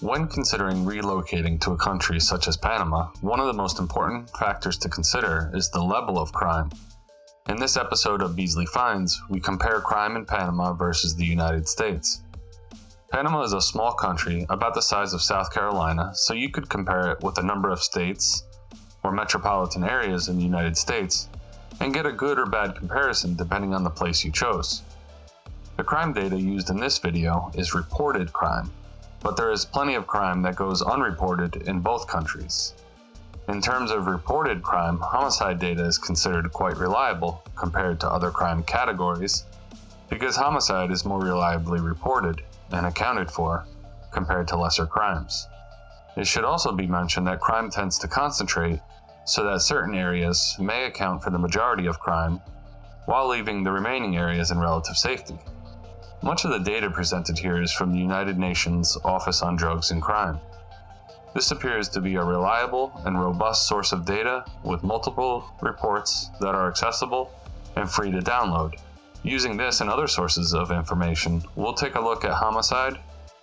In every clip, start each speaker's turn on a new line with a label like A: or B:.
A: When considering relocating to a country such as Panama, one of the most important factors to consider is the level of crime. In this episode of Beasley Finds, we compare crime in Panama versus the United States. Panama is a small country about the size of South Carolina, so you could compare it with a number of states or metropolitan areas in the United States and get a good or bad comparison depending on the place you chose. The crime data used in this video is reported crime, but there is plenty of crime that goes unreported in both countries. In terms of reported crime, homicide data is considered quite reliable compared to other crime categories because homicide is more reliably reported and accounted for compared to lesser crimes. It should also be mentioned that crime tends to concentrate so that certain areas may account for the majority of crime while leaving the remaining areas in relative safety. Much of the data presented here is from the United Nations Office on Drugs and Crime. This appears to be a reliable and robust source of data with multiple reports that are accessible and free to download. Using this and other sources of information, we'll take a look at homicide,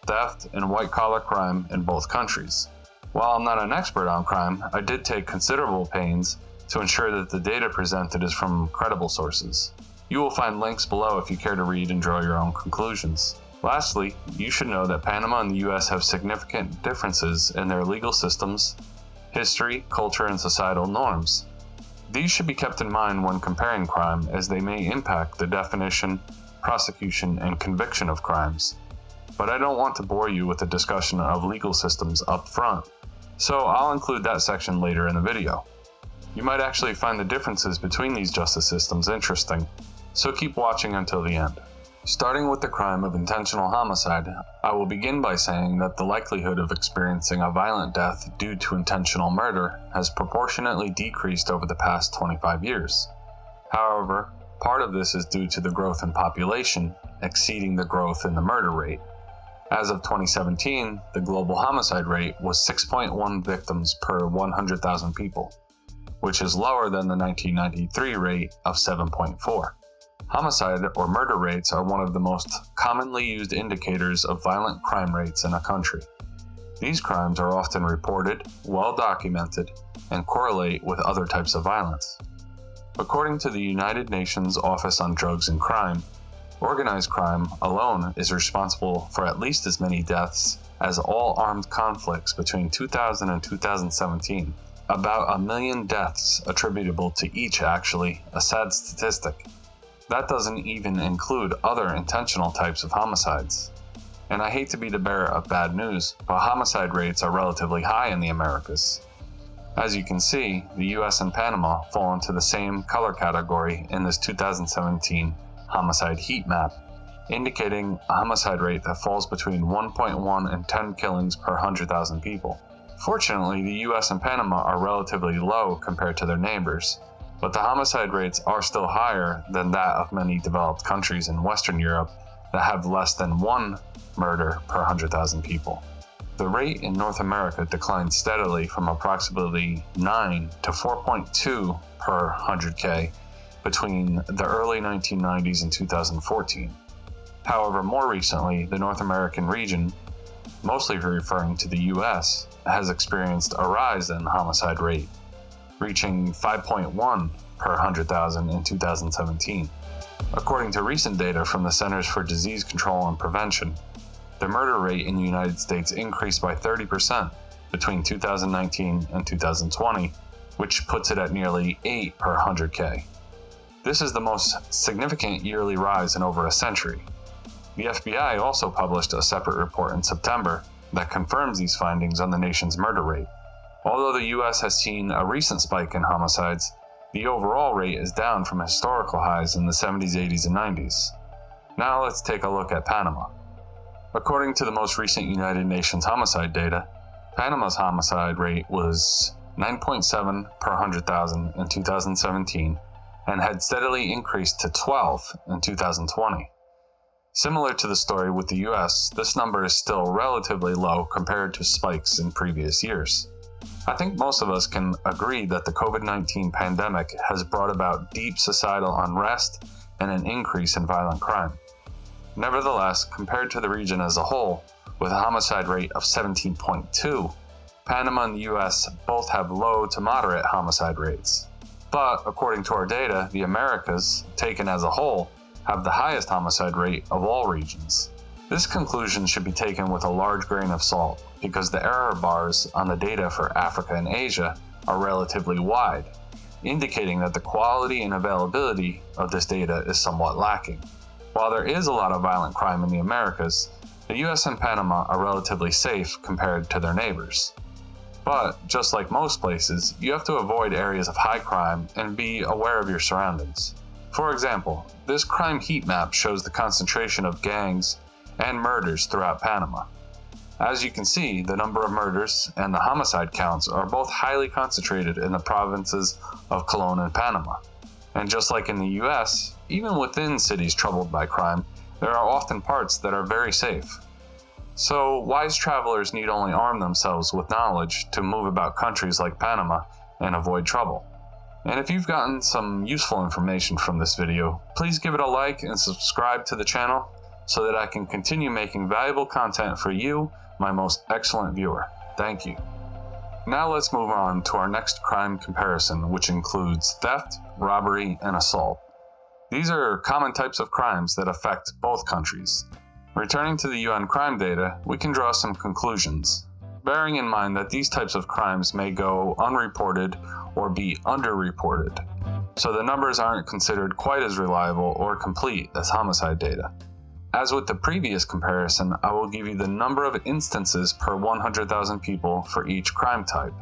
A: theft, and white-collar crime in both countries. While I'm not an expert on crime, I did take considerable pains to ensure that the data presented is from credible sources. You will find links below if you care to read and draw your own conclusions. Lastly, you should know that Panama and the US have significant differences in their legal systems, history, culture, and societal norms. These should be kept in mind when comparing crime as they may impact the definition, prosecution, and conviction of crimes. But I don't want to bore you with a discussion of legal systems up front, so I'll include that section later in the video. You might actually find the differences between these justice systems interesting, so keep watching until the end. Starting with the crime of intentional homicide, I will begin by saying that the likelihood of experiencing a violent death due to intentional murder has proportionately decreased over the past 25 years. However, part of this is due to the growth in population exceeding the growth in the murder rate. As of 2017, the global homicide rate was 6.1 victims per 100,000 people, which is lower than the 1993 rate of 7.4. Homicide or murder rates are one of the most commonly used indicators of violent crime rates in a country. These crimes are often reported, well documented, and correlate with other types of violence. According to the United Nations Office on Drugs and Crime, organized crime alone is responsible for at least as many deaths as all armed conflicts between 2000 and 2017. About 1 million deaths attributable to each, actually, a sad statistic. That doesn't even include other intentional types of homicides. And I hate to be the bearer of bad news, but homicide rates are relatively high in the Americas. As you can see, the US and Panama fall into the same color category in this 2017 homicide heat map, indicating a homicide rate that falls between 1.1 and 10 killings per 100,000 people. Fortunately, the US and Panama are relatively low compared to their neighbors, but the homicide rates are still higher than that of many developed countries in Western Europe that have less than 1 murder per 100,000 people. The rate in North America declined steadily from approximately 9 to 4.2 per 100K between the early 1990s and 2014. However, more recently, the North American region, mostly referring to the US, has experienced a rise in homicide rate, reaching 5.1 per 100,000 in 2017. According to recent data from the Centers for Disease Control and Prevention, the murder rate in the United States increased by 30% between 2019 and 2020, which puts it at nearly 8 per 100K. This is the most significant yearly rise in over a century. The FBI also published a separate report in September that confirms these findings on the nation's murder rate. Although the US has seen a recent spike in homicides, the overall rate is down from historical highs in the 70s, 80s, and 90s. Now let's take a look at Panama. According to the most recent United Nations homicide data, Panama's homicide rate was 9.7 per 100,000 in 2017 and had steadily increased to 12 in 2020. Similar to the story with the US, this number is still relatively low compared to spikes in previous years. I think most of us can agree that the COVID-19 pandemic has brought about deep societal unrest and an increase in violent crime. Nevertheless, compared to the region as a whole, with a homicide rate of 17.2, Panama and the US both have low to moderate homicide rates. But according to our data, the Americas, taken as a whole, have the highest homicide rate of all regions. This conclusion should be taken with a large grain of salt because the error bars on the data for Africa and Asia are relatively wide, indicating that the quality and availability of this data is somewhat lacking. While there is a lot of violent crime in the Americas, the US and Panama are relatively safe compared to their neighbors. But, just like most places, you have to avoid areas of high crime and be aware of your surroundings. For example, this crime heat map shows the concentration of gangs and murders throughout Panama. As you can see, the number of murders and the homicide counts are both highly concentrated in the provinces of Colón and Panama. And just like in the US, even within cities troubled by crime, there are often parts that are very safe. So, wise travelers need only arm themselves with knowledge to move about countries like Panama and avoid trouble. And if you've gotten some useful information from this video, please give it a like and subscribe to the channel so that I can continue making valuable content for you, my most excellent viewer. Thank you. Now let's move on to our next crime comparison, which includes theft, robbery, and assault. These are common types of crimes that affect both countries. Returning to the UN crime data, we can draw some conclusions, bearing in mind that these types of crimes may go unreported or be underreported, so the numbers aren't considered quite as reliable or complete as homicide data. As with the previous comparison, I will give you the number of instances per 100,000 people for each crime type.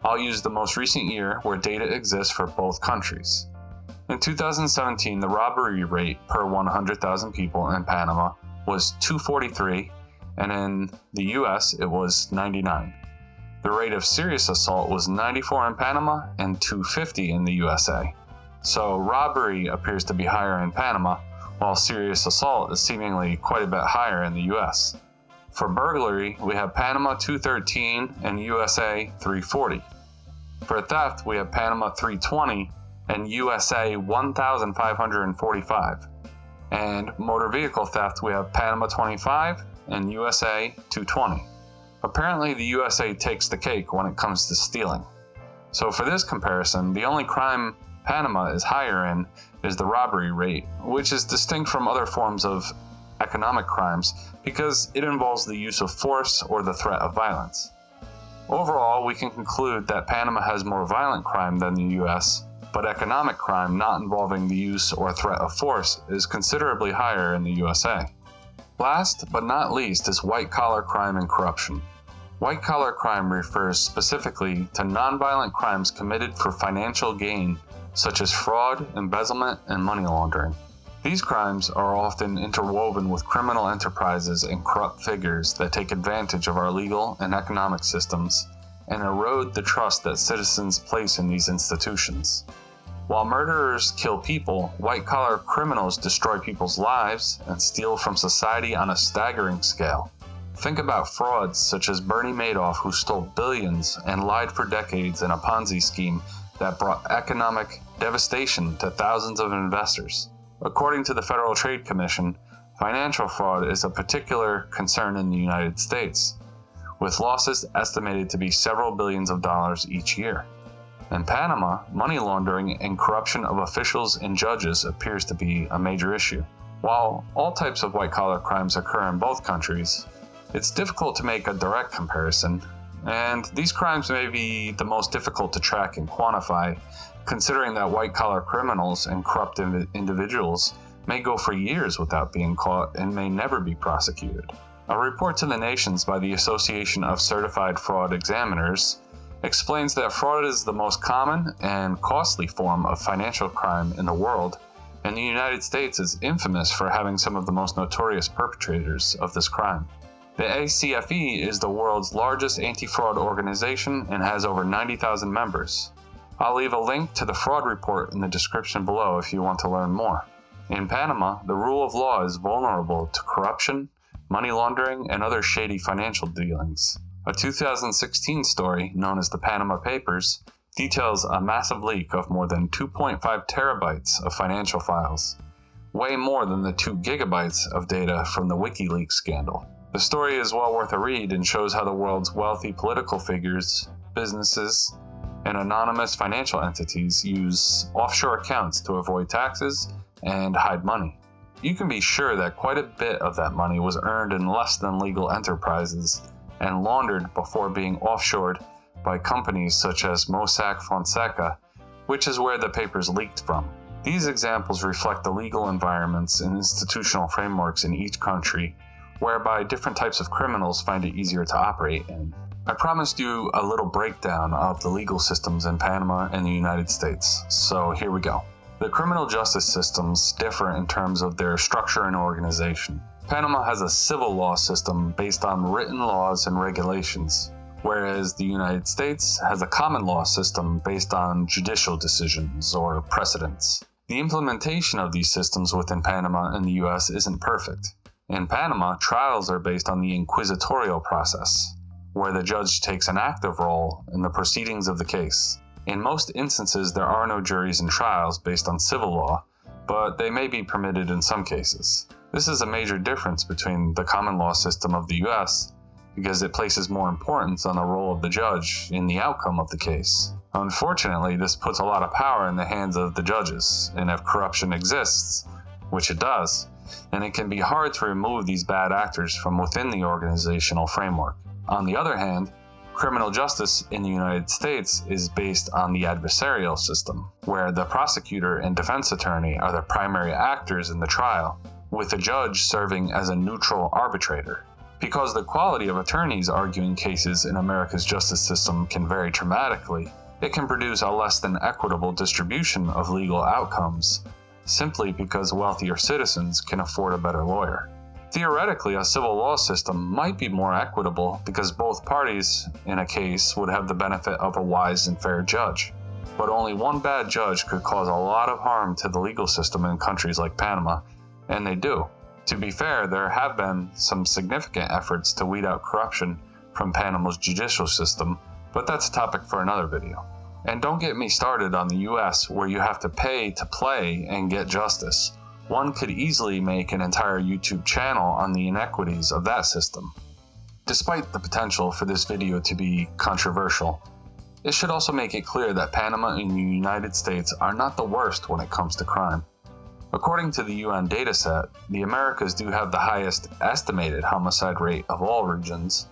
A: I'll use the most recent year where data exists for both countries. In 2017, the robbery rate per 100,000 people in Panama was 243, and in the US it was 99. The rate of serious assault was 94 in Panama and 250 in the USA. So robbery appears to be higher in Panama, while serious assault is seemingly quite a bit higher in the US. For burglary, we have Panama 213 and USA 340. For theft, we have Panama 320 and USA 1,545. And motor vehicle theft, we have Panama 25 and USA 220. Apparently, the USA takes the cake when it comes to stealing. So for this comparison, the only crime Panama is higher in is the robbery rate, which is distinct from other forms of economic crimes because it involves the use of force or the threat of violence. Overall, we can conclude that Panama has more violent crime than the US, but economic crime not involving the use or threat of force is considerably higher in the USA. Last but not least is white-collar crime and corruption. White-collar crime refers specifically to nonviolent crimes committed for financial gain, such as fraud, embezzlement, and money laundering. These crimes are often interwoven with criminal enterprises and corrupt figures that take advantage of our legal and economic systems and erode the trust that citizens place in these institutions. While murderers kill people, white-collar criminals destroy people's lives and steal from society on a staggering scale. Think about frauds such as Bernie Madoff, who stole billions and lied for decades in a Ponzi scheme that brought economic devastation to thousands of investors. According to the Federal Trade Commission, financial fraud is a particular concern in the United States, with losses estimated to be several billions of dollars each year. In Panama, money laundering and corruption of officials and judges appears to be a major issue. While all types of white-collar crimes occur in both countries, it's difficult to make a direct comparison, and these crimes may be the most difficult to track and quantify, considering that white-collar criminals and corrupt individuals may go for years without being caught and may never be prosecuted. A report to the nations by the Association of Certified Fraud Examiners explains that fraud is the most common and costly form of financial crime in the world, and the United States is infamous for having some of the most notorious perpetrators of this crime. The ACFE is the world's largest anti-fraud organization and has over 90,000 members. I'll leave a link to the fraud report in the description below if you want to learn more. In Panama, the rule of law is vulnerable to corruption, money laundering, and other shady financial dealings. A 2016 story, known as the Panama Papers, details a massive leak of more than 2.5 terabytes of financial files, way more than the 2 gigabytes of data from the WikiLeaks scandal. The story is well worth a read and shows how the world's wealthy political figures, businesses, and anonymous financial entities use offshore accounts to avoid taxes and hide money. You can be sure that quite a bit of that money was earned in less than legal enterprises and laundered before being offshored by companies such as Mossack Fonseca, which is where the papers leaked from. These examples reflect the legal environments and institutional frameworks in each country, whereby different types of criminals find it easier to operate in. I promised you a little breakdown of the legal systems in Panama and the United States, so here we go. The criminal justice systems differ in terms of their structure and organization. Panama has a civil law system based on written laws and regulations, whereas the United States has a common law system based on judicial decisions or precedents. The implementation of these systems within Panama and the US isn't perfect. In Panama, trials are based on the inquisitorial process, where the judge takes an active role in the proceedings of the case. In most instances, there are no juries and trials based on civil law, but they may be permitted in some cases. This is a major difference between the common law system of the US, because it places more importance on the role of the judge in the outcome of the case. Unfortunately, this puts a lot of power in the hands of the judges, and if corruption exists, which it does, then it can be hard to remove these bad actors from within the organizational framework. On the other hand, criminal justice in the United States is based on the adversarial system, where the prosecutor and defense attorney are the primary actors in the trial, with the judge serving as a neutral arbitrator. Because the quality of attorneys arguing cases in America's justice system can vary dramatically, it can produce a less than equitable distribution of legal outcomes, simply because wealthier citizens can afford a better lawyer. Theoretically, a civil law system might be more equitable because both parties in a case would have the benefit of a wise and fair judge. But only one bad judge could cause a lot of harm to the legal system in countries like Panama, and they do. To be fair, there have been some significant efforts to weed out corruption from Panama's judicial system, but that's a topic for another video. And don't get me started on the US, where you have to pay to play and get justice. One could easily make an entire YouTube channel on the inequities of that system. Despite the potential for this video to be controversial, it should also make it clear that Panama and the United States are not the worst when it comes to crime. According to the UN dataset, the Americas do have the highest estimated homicide rate of all regions,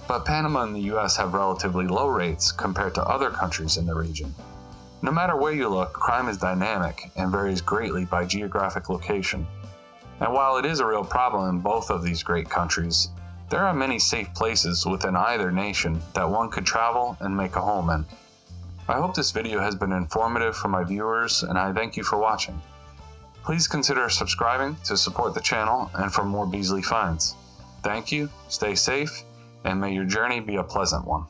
A: but Panama and the US have relatively low rates compared to other countries in the region. No matter where you look, crime is dynamic and varies greatly by geographic location. And while it is a real problem in both of these great countries, there are many safe places within either nation that one could travel and make a home in. I hope this video has been informative for my viewers, and I thank you for watching. Please consider subscribing to support the channel and for more Beasley Finds. Thank you, stay safe, and may your journey be a pleasant one.